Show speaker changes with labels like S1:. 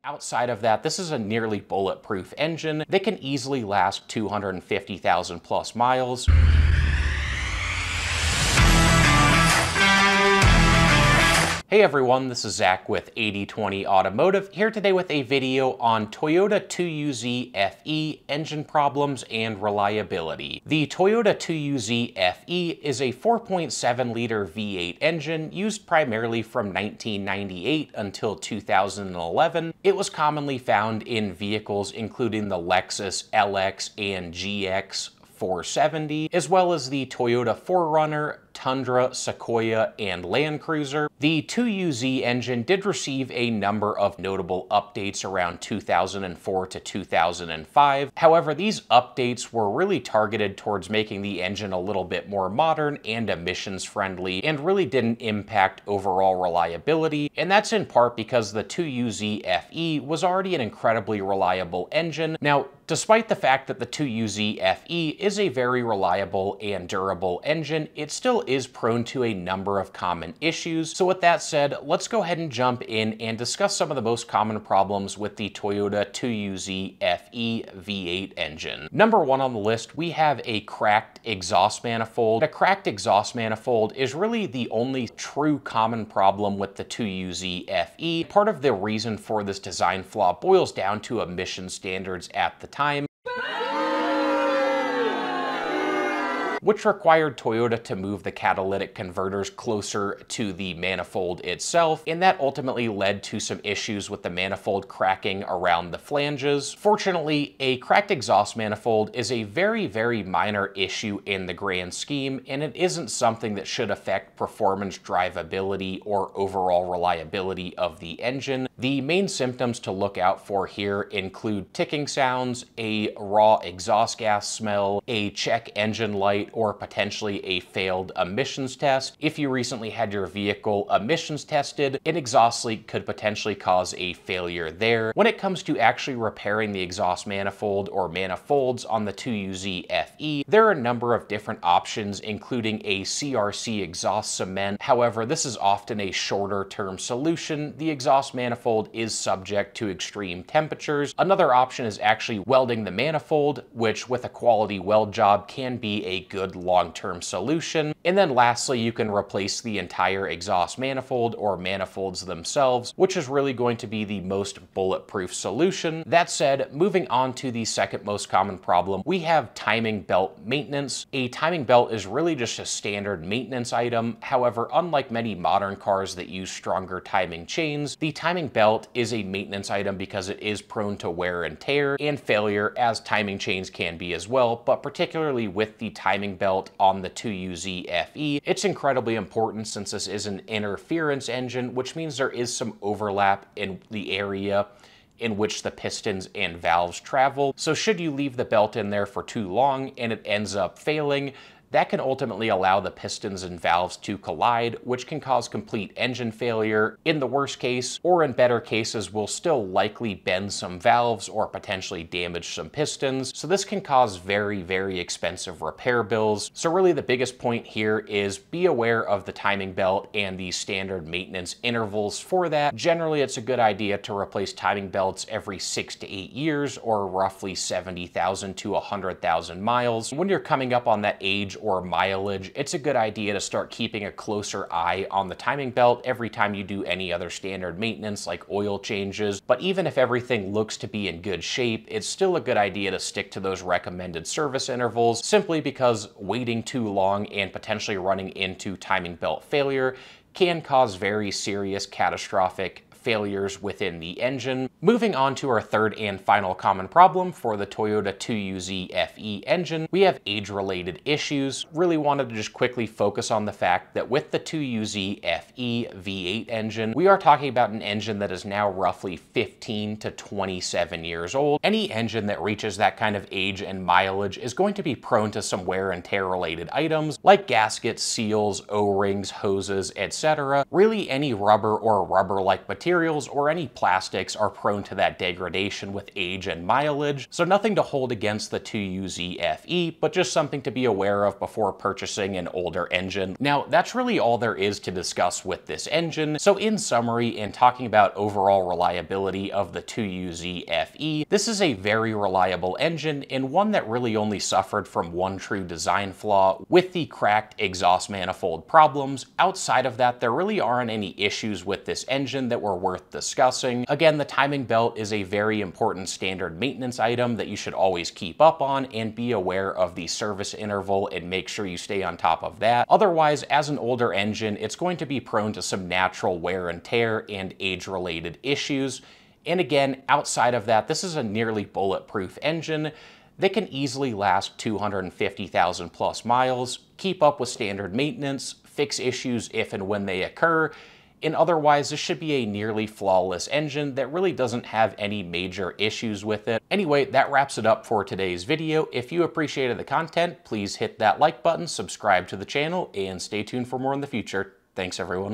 S1: Outside of that, this is a nearly bulletproof engine that can easily last 250,000 plus miles. Hey everyone, this is Zach with 8020 Automotive, here today with a video on Toyota 2UZ-FE engine problems and reliability. The Toyota 2UZ-FE is a 4.7-liter V8 engine used primarily from 1998 until 2011. It was commonly found in vehicles including the Lexus LX and GX 470, as well as the Toyota 4Runner, Tundra, Sequoia, and Land Cruiser. The 2UZ engine did receive a number of notable updates around 2004 to 2005. However, these updates were really targeted towards making the engine a little bit more modern and emissions friendly, and really didn't impact overall reliability. And that's in part because the 2UZ-FE was already an incredibly reliable engine. Now, despite the fact that the 2UZ-FE is a very reliable and durable engine, it still is prone to a number of common issues. So with that said, let's go ahead and jump in and discuss some of the most common problems with the Toyota 2UZ-FE V8 engine. Number one on the list, we have a cracked exhaust manifold. A cracked exhaust manifold is really the only true common problem with the 2UZ-FE. Part of the reason for this design flaw boils down to emission standards at the time, which required Toyota to move the catalytic converters closer to the manifold itself, and that ultimately led to some issues with the manifold cracking around the flanges. Fortunately, a cracked exhaust manifold is a very, very minor issue in the grand scheme, and it isn't something that should affect performance, drivability, or overall reliability of the engine. The main symptoms to look out for here include ticking sounds, a raw exhaust gas smell, a check engine light, or potentially a failed emissions test. If you recently had your vehicle emissions tested, an exhaust leak could potentially cause a failure there. When it comes to actually repairing the exhaust manifold or manifolds on the 2UZ-FE, there are a number of different options, including a CRC exhaust cement. However, this is often a shorter term solution. The exhaust manifold is subject to extreme temperatures. Another option is actually welding the manifold, which with a quality weld job can be a good long-term solution. And then lastly, you can replace the entire exhaust manifold or manifolds themselves, which is really going to be the most bulletproof solution. That said, moving on to the second most common problem, we have timing belt maintenance. A timing belt is really just a standard maintenance item. However, unlike many modern cars that use stronger timing chains, the timing belt is a maintenance item because it is prone to wear and tear and failure, as timing chains can be as well, but particularly with the timing belt on the 2UZ-FE, it's incredibly important since this is an interference engine, which means there is some overlap in the area in which the pistons and valves travel. So should you leave the belt in there for too long and it ends up failing, that can ultimately allow the pistons and valves to collide, which can cause complete engine failure in the worst case, or in better cases will still likely bend some valves or potentially damage some pistons. So this can cause very, very expensive repair bills. So really the biggest point here is be aware of the timing belt and the standard maintenance intervals for that. Generally, it's a good idea to replace timing belts every 6 to 8 years, or roughly 70,000 to 100,000 miles. When you're coming up on that age or mileage, it's a good idea to start keeping a closer eye on the timing belt every time you do any other standard maintenance like oil changes. But even if everything looks to be in good shape, it's still a good idea to stick to those recommended service intervals, simply because waiting too long and potentially running into timing belt failure can cause very serious catastrophic failures within the engine. Moving on to our third and final common problem for the Toyota 2UZ-FE engine, we have age-related issues. Really wanted to just quickly focus on the fact that with the 2UZ-FE V8 engine, we are talking about an engine that is now roughly 15 to 27 years old. Any engine that reaches that kind of age and mileage is going to be prone to some wear and tear related items like gaskets, seals, O-rings, hoses, etc. Really any rubber or rubber-like material materials or any plastics are prone to that degradation with age and mileage, so nothing to hold against the 2UZ-FE, but just something to be aware of before purchasing an older engine. Now, that's really all there is to discuss with this engine. So in summary, and talking about overall reliability of the 2UZ-FE, this is a very reliable engine and one that really only suffered from one true design flaw with the cracked exhaust manifold problems. Outside of that, there really aren't any issues with this engine that were worth discussing. Again, the timing belt is a very important standard maintenance item that you should always keep up on, and be aware of the service interval and make sure you stay on top of that. Otherwise, as an older engine, it's going to be prone to some natural wear and tear and age-related issues. And again, outside of that, this is a nearly bulletproof engine that can easily last 250,000 plus miles, keep up with standard maintenance, fix issues if and when they occur, and otherwise this should be a nearly flawless engine that really doesn't have any major issues with it. Anyway, that wraps it up for today's video. If you appreciated the content, please hit that like button, subscribe to the channel, and stay tuned for more in the future. Thanks everyone.